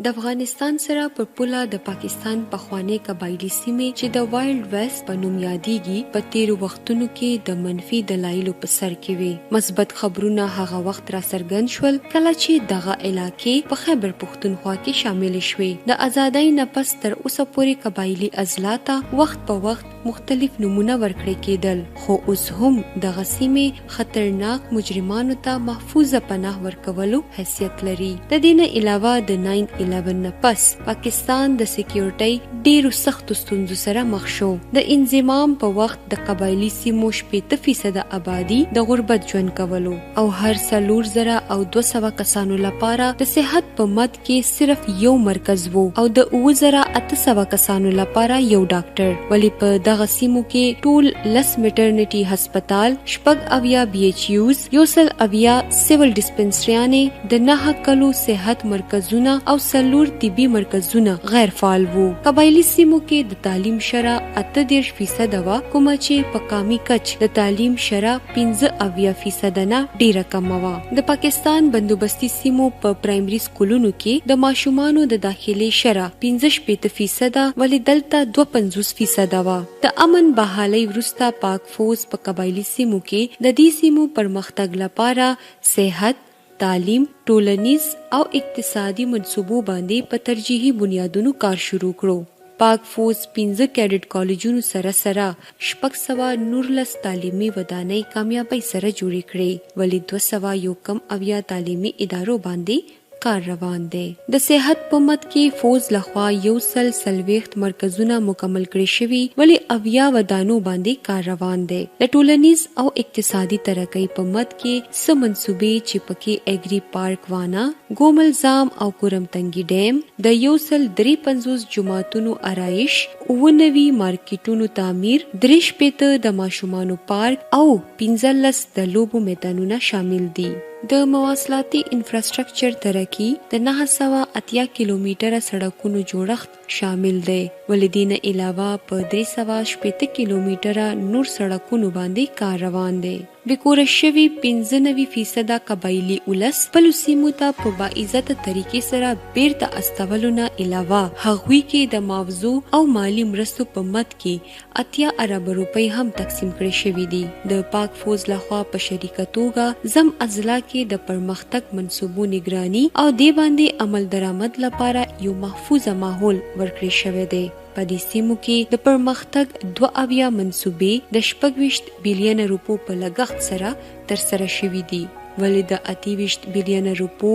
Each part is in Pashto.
د افغانستان سره په پوله د پاکستان پخوانی قبایلی سیمې چې د وایلډ ویسټ په نوم یادېږي په تیرو وختونو کې د منفي دلایلو په سر کې وي. مثبت خبرونه هغه وخت را څرګند شول کله چې دغه علاقې په خیبر پښتونخوا کې شامل شوې. د ازادۍ نه پس تر اوسه پورې قبایلی اضلاع ته وخت په وخت مختلف نمونه ورکړل کېدل، خو اوس هم دغه سیمې خطرناک مجرمانو ته محفوظه پناه ورکولو حیثیت لري. د دې نه علاوه د 9/11 نه پس پاکستان د سکیورټۍ ډیرو سختو ستونزو سره مخ شو. د انضمام په وخت د قبایلی سیمو 80% آبادی د غربت ژوند کولو او هر 4,200 کسانو لپاره د صحت په مد کې صرف یو مرکز وو او د 2,800 کسانو لپاره یو ډاکټر. ولی په دغه سیمو کې ټول 10 میټرنیټي هسپتال، 80 BHUs، 100 سیول ډسپنسریانې، د 9 کلو صحت مرکزونه او 4 طبي مرکزونه غیر فعال وو. قبایلی سیمو کې د تعلیم شرح 38% وه، کومه چې په قامي کچ د تعلیم شرح 15% نه ډیره کم وه. د پاکستان بندوبستي سیمو په پرایمري سکولونو کې د ماشومانو د داخلي شرح 65%، ولی دلته 52% وه. د امن بحالۍ وروسته پاک فوز په قبایلی سیمو کې د دې سیمو پرمختګ لپاره صحت، تعلیم، ټولنیز او اقتصادي منصوبو باندې په ترجیحي بنیادونو کار شروع کړو. پاک فوز 15 کیډټ کالجونو سره 619 تعلیمي ودانۍ کامیابی سره جوړې کړې، ولی 291 تعلیمي ادارو باندې کار روان دی. د صحت په مد کې فوز لخوا 140 مرکزونه مکمل کړي شوي، ولی 80 ودانو باندې کار روان دی. د ټولنیز او اقتصادي ترقۍ په مد کې څه منصوبې چې پکې اګری پارک وانا، ګوملزام او کورمتنګي ډیم، د 153 جماعتونو آرایش، 90 مارکیټونو تعمیر، 63 د ماشومانو پارک او 15 د لوبو میدانونه شامل دي. د مواصلاتي انفراستراکچر ترقی د 980 کیلومتره سړکونو جوړښت شامل دی، ولې دې نه علاوه په 380 کیلومتره نور سړکونو باندې کار روان دی. بیکوره شوي 95% قبایلی ولس خپلو سیمو ته په باعزته طریقې سره بیرته استولو نه علاوه هغوی کې د معاوضو او مالی مرستو په مد کې 80 ارب روپۍ هم تقسیم کړي شوي دي. د پاک فوز لخوا په شریکه توګه زم اضلاع کې د پرمختګ منصوبو نگرانی او دې باندې عمل درآمد لپاره یو محفوظه ماحول ورکړی شوی دی. په دې سیمو کې د پرمختګ 2 منصوبې د 26 بلین روپو په لګښت سره ترسره شوي دي، ولې د 28 بلین روپو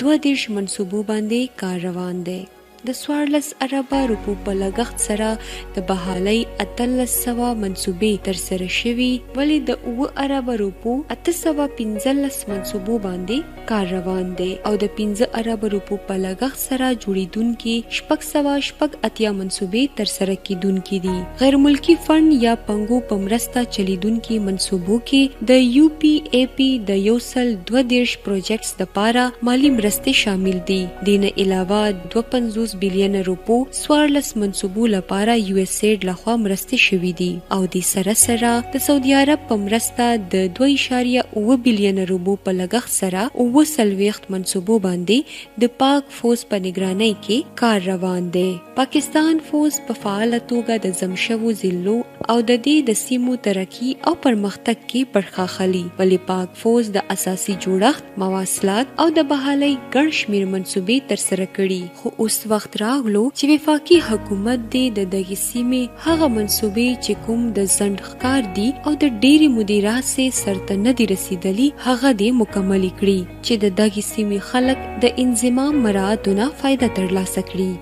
22 منصوبو باندې کار روان دی. د 14 ارب روپو په لګښت سره د بحالۍ 1800 منصوبې ترسره شوي، ولې د 9 ارب روپو 815 منصوبو باندې کار روان دی او د 15 ارب روپو په لګښت سره جوړیدونکي 680 منصوبې ترسره کیدونکي دي. غیر ملکی فند یا پنګو په مرسته چلیدونکي منصوبو کې د UPAP د 122 پروجیکټس لپاره مالی مرستې شامل دي. دینه علاوه 52 بلین روپو 14 منصوبو لپاره USAID لخوا مرستې شوي دي او د سره د سعودي عرب په مرسته د 2.9 بلین روپو په لګښت سره 29 منصوبو باندې د پاک فوز په نگرانی کې کار روان دی. پاکستان فوز په فعاله توګه د زمشوو ضلعو او د دې د سیمو ترقی او پرمختګ کې برخه اخلي، ولی پاک فوز د اساسي جوړښت، مواصلات او د بحالۍ ګڼ شمیر منصوبې ترسره کړي. خو اوس وخت راغلو چې وفاقي حکومت دې د دغه سیمې هغه منصوبې چې کوم د ځنډ ښکار دي او د ډېری مدیره سره سرته نه دي رسیدلي هغه دې مکمل کړي چې د دغه سیمې خلک د انضمام مراعاتونه فائدہ ترلاسه کړي.